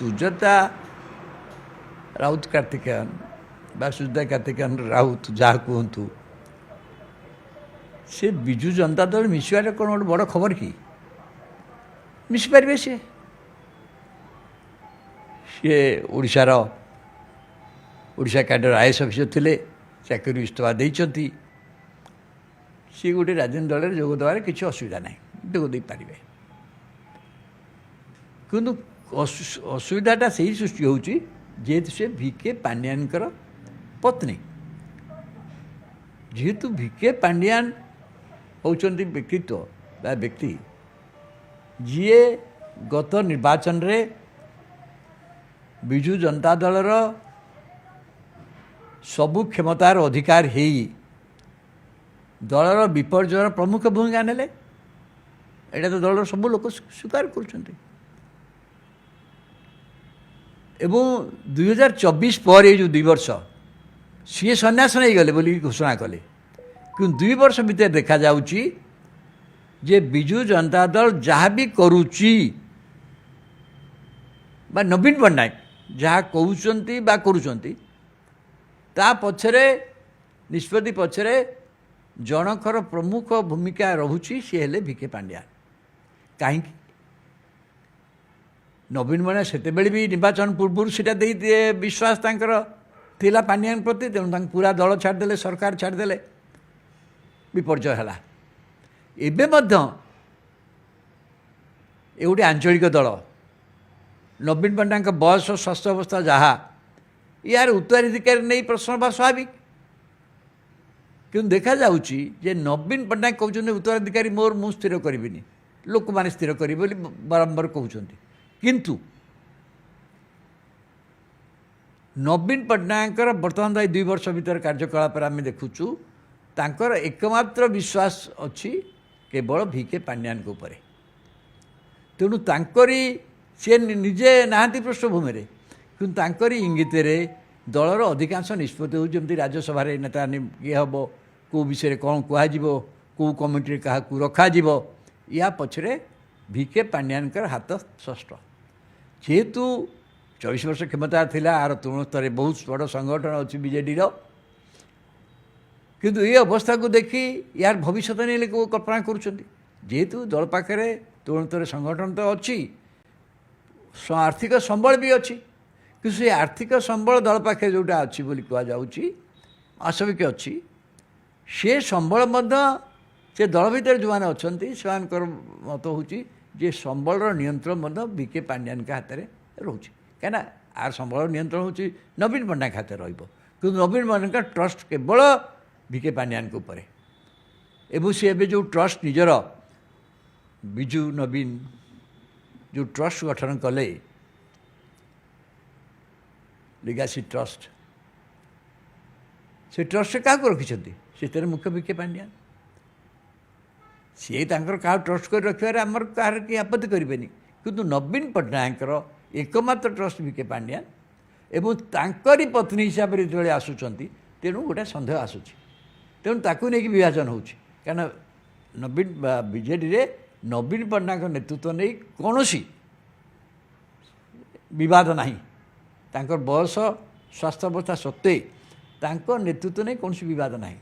ସୁଜାତା ରାଉତ କାର୍ତ୍ତିକେୟନ ବା ସୁଜାତା କାର୍ତ୍ତିକେୟନ ରାଉତ ଯାହା କୁହନ୍ତୁ, ସେ ବିଜୁ ଜନତା ଦଳ ମିଶିବାଟା କ'ଣ ଗୋଟେ ବଡ଼ ଖବର କି? ମିଶିପାରିବେ ସିଏ ଓଡ଼ିଶା କ୍ୟାଡର ଆଇଏଏସ୍ ଅଫିସର ଥିଲେ, ଚାକିରି ଇସ୍ତଫା ଦେଇଛନ୍ତି। ସିଏ ଗୋଟେ ରାଜନୀତି ଦଳରେ ଯୋଗ ଦେବାରେ କିଛି ଅସୁବିଧା ନାହିଁ, ଯୋଗ ଦେଇପାରିବେ। କିନ୍ତୁ ଅସୁବିଧାଟା ସେଇ ସୃଷ୍ଟି ହେଉଛି ଯେହେତୁ ସେ ଭିକେ ପାଣ୍ଡିଆନଙ୍କର ପତ୍ନୀ। ଯେହେତୁ ଭିକେ ପାଣ୍ଡିଆନ ହେଉଛନ୍ତି ବ୍ୟକ୍ତିତ୍ୱ ବା ବ୍ୟକ୍ତି ଯିଏ ଗତ ନିର୍ବାଚନରେ ବିଜୁ ଜନତା ଦଳର ସବୁ କ୍ଷମତାର ଅଧିକାର ହେଇ ଦଳର ବିପର୍ଯ୍ୟୟର ପ୍ରମୁଖ ଭୂମିକା ନେଲେ। ଏଇଟା ତ ଦଳର ସବୁ ଲୋକ ସ୍ୱୀକାର କରୁଛନ୍ତି। ଏବଂ 2024 ପରେ ଏଇ ଯେଉଁ 2 ବର୍ଷ ସିଏ ସନ୍ନ୍ୟାସ ନେଇଗଲେ ବୋଲି ଘୋଷଣା କଲେ, କିନ୍ତୁ 2 ବର୍ଷ ଭିତରେ ଦେଖାଯାଉଛି ଯେ ବିଜୁ ଜନତା ଦଳ ଯାହା ବି କରୁଛି ବା ନବୀନ ପଟ୍ଟନାୟକ ଯାହା କହୁଛନ୍ତି ବା କରୁଛନ୍ତି ତା ପଛରେ ନିଷ୍ପତ୍ତି ପଛରେ ଜଣଙ୍କର ପ୍ରମୁଖ ଭୂମିକା ରହୁଛି, ସିଏ ହେଲେ ଭିକେ ପାଣ୍ଡିଆନ। କାହିଁକି? ନବୀନ ପଟ୍ଟନାୟକ ସେତେବେଳେ ବି ନିର୍ବାଚନ ପୂର୍ବରୁ ସେଇଟା ଦେଇ ବିଶ୍ୱାସ ତାଙ୍କର ଥିଲା ପାଣ୍ଡିଆନ ପ୍ରତି, ତେଣୁ ତାଙ୍କୁ ପୁରା ଦଳ ଛାଡ଼ିଦେଲେ, ସରକାର ଛାଡ଼ିଦେଲେ, ବିପର୍ଯ୍ୟୟ ହେଲା। ଏବେ ମଧ୍ୟ ଏ ଗୋଟେ ଆଞ୍ଚଳିକ ଦଳ, ନବୀନ ପଟ୍ଟନାୟକଙ୍କ ବୟସ ସ୍ୱାସ୍ଥ୍ୟ ଅବସ୍ଥା ଯାହା, ୟାର ଉତ୍ତରାଧିକାରୀ ନେଇ ପ୍ରଶ୍ନ ହେବା ସ୍ୱାଭାବିକ। କିନ୍ତୁ ଦେଖାଯାଉଛି ଯେ ନବୀନ ପଟ୍ଟନାୟକ କହୁଛନ୍ତି ଉତ୍ତରାଧିକାରୀ ମୁଁ ସ୍ଥିର କରିବିନି, ଲୋକମାନେ ସ୍ଥିର କରିବେ ବୋଲି ବାରମ୍ବାର କହୁଛନ୍ତି। କିନ୍ତୁ ନବୀନ ପଟ୍ଟନାୟକଙ୍କର ବର୍ତ୍ତମାନ 2 ବର୍ଷ ଭିତରେ କାର୍ଯ୍ୟକଳାପରେ ଆମେ ଦେଖୁଛୁ ତାଙ୍କର ଏକମାତ୍ର ବିଶ୍ୱାସ ଅଛି କେବଳ ଭିକେ ପାଣ୍ଡିଆନଙ୍କ ଉପରେ। ତେଣୁ ତାଙ୍କରି ସେ ନିଜେ ନାହାନ୍ତି ପୃଷ୍ଠଭୂମିରେ, କିନ୍ତୁ ତାଙ୍କରି ଇଙ୍ଗିତରେ ଦଳର ଅଧିକାଂଶ ନିଷ୍ପତ୍ତି ହେଉଛି। ଯେମିତି ରାଜ୍ୟସଭାରେ ନେତା ଇଏ ହେବ, କେଉଁ ବିଷୟରେ କ'ଣ କୁହାଯିବ, କେଉଁ କମିଟିରେ କାହାକୁ ରଖାଯିବ, ୟା ପଛରେ ଭିକେ ପାଣ୍ଡିଆନଙ୍କର ହାତ ଷଷ୍ଠ। ଯେହେତୁ 24 ବର୍ଷ କ୍ଷମତା ଥିଲା, ଆର ତୃଣ ସ୍ତରରେ ବହୁତ ବଡ଼ ସଂଗଠନ ଅଛି ବିଜେଡ଼ିର, କିନ୍ତୁ ଏ ଅବସ୍ଥାକୁ ଦେଖି ୟାର ଭବିଷ୍ୟତ ନେଇ ଲୋକ କଳ୍ପନା କରୁଛନ୍ତି। ଯେହେତୁ ଦଳ ପାଖରେ ତୃଣ ସ୍ତରରେ ସଂଗଠନ ତ ଅଛି, ଆର୍ଥିକ ସମ୍ବଳ ବି ଅଛି, କିନ୍ତୁ ସେ ଆର୍ଥିକ ସମ୍ବଳ ଦଳ ପାଖରେ ଯେଉଁଟା ଅଛି ବୋଲି କୁହାଯାଉଛି, ବାସ୍ତବିକ ଅଛି, ସେ ସମ୍ବଳ ମଧ୍ୟ ସେ ଦଳ ଭିତରେ ଯେଉଁମାନେ ଅଛନ୍ତି ସେମାନଙ୍କର ମତ ହେଉଛି ଯେ ସମ୍ବଳର ନିୟନ୍ତ୍ରଣ ମଧ୍ୟ ଭିକେ ପାଣ୍ଡିଆନଙ୍କ ହାତରେ ରହୁଛି। କାହିଁକିନା ଆର ସମ୍ବଳର ନିୟନ୍ତ୍ରଣ ହେଉଛି ନବୀନ ପଟ୍ଟନାୟକ ହାତରେ ରହିବ, କିନ୍ତୁ ନବୀନ ପଟ୍ଟନାୟକଙ୍କ ଟ୍ରଷ୍ଟ କେବଳ ଭିକେ ପାଣ୍ଡିଆନଙ୍କ ଉପରେ। ଏବଂ ସେ ଏବେ ଯେଉଁ ଟ୍ରଷ୍ଟ ନିଜର ବିଜୁ ନବୀନ ଯେଉଁ ଟ୍ରଷ୍ଟ ଗଠନ କଲେ, ଲିଗାସି ଟ୍ରଷ୍ଟ, ସେ ଟ୍ରଷ୍ଟରେ କାହାକୁ ରଖିଛନ୍ତି? ସେଥିରେ ମୁଖ୍ୟ ଭିକେ ପାଣ୍ଡିଆନ। ସିଏ ତାଙ୍କର କାହାକୁ ଟ୍ରଷ୍ଟ କରି ରଖିବାରେ ଆମର କାହାର କି ଆପତ୍ତି କରିବେନି, କିନ୍ତୁ ନବୀନ ପଟ୍ଟନାୟକଙ୍କର ଏକମାତ୍ର ଟ୍ରଷ୍ଟ ଭିକେ ପାଣ୍ଡିଆନ ଏବଂ ତାଙ୍କରି ପତ୍ନୀ ହିସାବରେ ଯେତେବେଳେ ଆସୁଛନ୍ତି, ତେଣୁ ଗୋଟେ ସନ୍ଦେହ ଆସୁଛି। ତେଣୁ ତାକୁ ନେଇକି ବିଭାଜନ ହେଉଛି। କାରଣ ବିଜେଡ଼ିରେ ନବୀନ ପଟ୍ଟନାୟକଙ୍କ ନେତୃତ୍ୱ ନେଇ କୌଣସି ବିବାଦ ନାହିଁ। ତାଙ୍କର ବୟସ ସ୍ୱାସ୍ଥ୍ୟ ଅବସ୍ଥା ସତ୍ତ୍ୱେ ତାଙ୍କ ନେତୃତ୍ୱ ନେଇ କୌଣସି ବିବାଦ ନାହିଁ।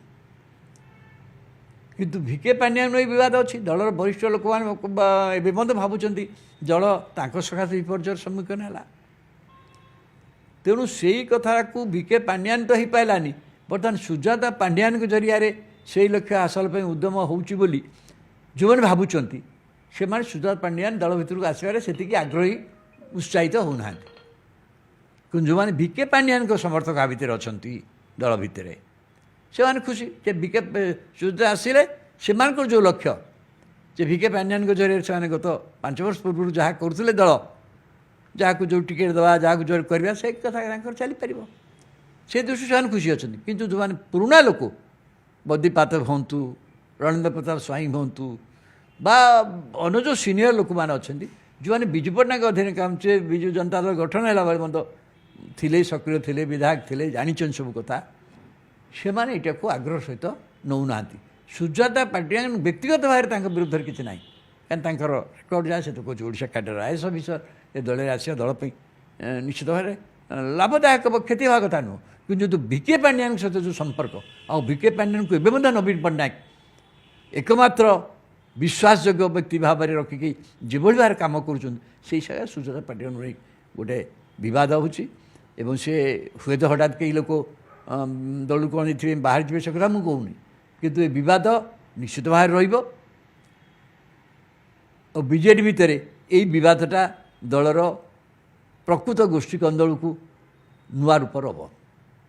କିନ୍ତୁ ଭିକେ ପାଣ୍ଡିଆନ ନେଇ ବିବାଦ ଅଛି। ଦଳର ବରିଷ୍ଠ ଲୋକମାନେ ଏବେ ମଧ୍ୟ ଭାବୁଛନ୍ତି ଦଳ ତାଙ୍କ ସକାଶେ ବିପର୍ଯ୍ୟୟର ସମ୍ମୁଖୀନ ହେଲା। ତେଣୁ ସେଇ କଥାକୁ ଭିକେ ପାଣ୍ଡିଆନ ତ ହେଇପାରିଲାନି, ବର୍ତ୍ତମାନ ସୁଜାତା ପାଣ୍ଡିଆନଙ୍କ ଜରିଆରେ ସେଇ ଲକ୍ଷ୍ୟ ହାସଲ ପାଇଁ ଉଦ୍ୟମ ହେଉଛି ବୋଲି ଯେଉଁମାନେ ଭାବୁଛନ୍ତି, ସେମାନେ ସୁଜାତା ପାଣ୍ଡିଆନ ଦଳ ଭିତରକୁ ଆସିବାରେ ସେତିକି ଆଗ୍ରହୀ ଉତ୍ସାହିତ ହେଉନାହାନ୍ତି। କିନ୍ତୁ ଯେଉଁମାନେ ଭିକେ ପାଣ୍ଡିଆନଙ୍କ ସମର୍ଥକ ଆ ଭିତରେ ଅଛନ୍ତି ଦଳ ଭିତରେ, ସେମାନେ ଖୁସି ଯେ ସୁଜାତା ଆସିଲେ ସେମାନଙ୍କର ଯେଉଁ ଲକ୍ଷ୍ୟ, ଯେ ଭିକେ ପାଣ୍ଡିଆନଙ୍କ ଜରିଆରେ ସେମାନେ ଗତ 5 ବର୍ଷ ପୂର୍ବରୁ ଯାହା କରୁଥିଲେ ଦଳ, ଯାହାକୁ ଯେଉଁ ଟିକେଟ୍ ଦେବା, ଯାହାକୁ ଜୋର କରିବା, ସେ କଥା ତାଙ୍କର ଚାଲିପାରିବ। ସେ ଦୃଷ୍ଟିରୁ ସେମାନେ ଖୁସି ଅଛନ୍ତି। କିନ୍ତୁ ଯେଉଁମାନେ ପୁରୁଣା ଲୋକ, ବଦ୍ରିପାତ ହୁଅନ୍ତୁ, ରଣେନ୍ଦ୍ର ପ୍ରତାପ ସ୍ୱାଇଁ ହୁଅନ୍ତୁ ବା ଅନ୍ୟ ଯେଉଁ ସିନିୟର ଲୋକମାନେ ଅଛନ୍ତି, ଯେଉଁମାନେ ବିଜୁ ପଟ୍ଟନାୟକ ଅଧୀନରେ କାମ, ସେ ବିଜୁ ଜନତା ଦଳ ଗଠନ ହେଲା ବେଳେ ମଧ୍ୟ ଥିଲେ, ସକ୍ରିୟ ଥିଲେ, ବିଧାୟକ ଥିଲେ, ଜାଣିଛନ୍ତି ସବୁ କଥା, ସେମାନେ ଏଇଟାକୁ ଆଗ୍ରହ ସହିତ ନେଉନାହାନ୍ତି। ସୁଜାତା ପାଣ୍ଡିଆନ ବ୍ୟକ୍ତିଗତ ଭାବରେ ତାଙ୍କ ବିରୁଦ୍ଧରେ କିଛି ନାହିଁ, କାରଣ ତାଙ୍କର ରେକର୍ଡ଼ ଯାଏ, ସେ ତ କହୁଛି ଓଡ଼ିଶା କ୍ୟାଡର ଆଇଏଏସ୍ ଅଫିସର, ଏ ଦଳରେ ଆସିବା ଦଳ ପାଇଁ ନିଶ୍ଚିତ ଭାବରେ ଲାଭଦାୟକ କ୍ଷତି ହେବା କଥା ନୁହଁ। କିନ୍ତୁ ଭିକେ ପାଣ୍ଡିଆଙ୍କ ସହିତ ଯେଉଁ ସମ୍ପର୍କ ଆଉ ଭିକେ ପାଣ୍ଡିଆନଙ୍କୁ ଏବେ ମଧ୍ୟ ନବୀନ ପଟ୍ଟନାୟକ ଏକମାତ୍ର ବିଶ୍ୱାସଯୋଗ୍ୟ ବ୍ୟକ୍ତି ଭାବରେ ରଖିକି ଯେଭଳି ଭାବରେ କାମ କରୁଛନ୍ତି ସେଇ ଜାଗାରେ ସୁଜାତା ପାଟିଲଙ୍କୁ ନେଇ ଗୋଟେ ବିବାଦ ହେଉଛି ଏବଂ ସେ ହୁଏତ ହଠାତ୍ କେହି ଲୋକ ଦଳକୁ କ'ଣ ଏଥିପାଇଁ ବାହାରି ଯିବେ ସେ କଥା ମୁଁ କହୁନି, କିନ୍ତୁ ଏ ବିବାଦ ନିଶ୍ଚିତ ଭାବରେ ରହିବ ଆଉ ବିଜେଡ଼ି ଭିତରେ ଏଇ ବିବାଦଟା ଦଳର ପ୍ରକୃତ ଗୋଷ୍ଠୀ କନ୍ଦଳକୁ ନୂଆ ରୂପ ଦେବ।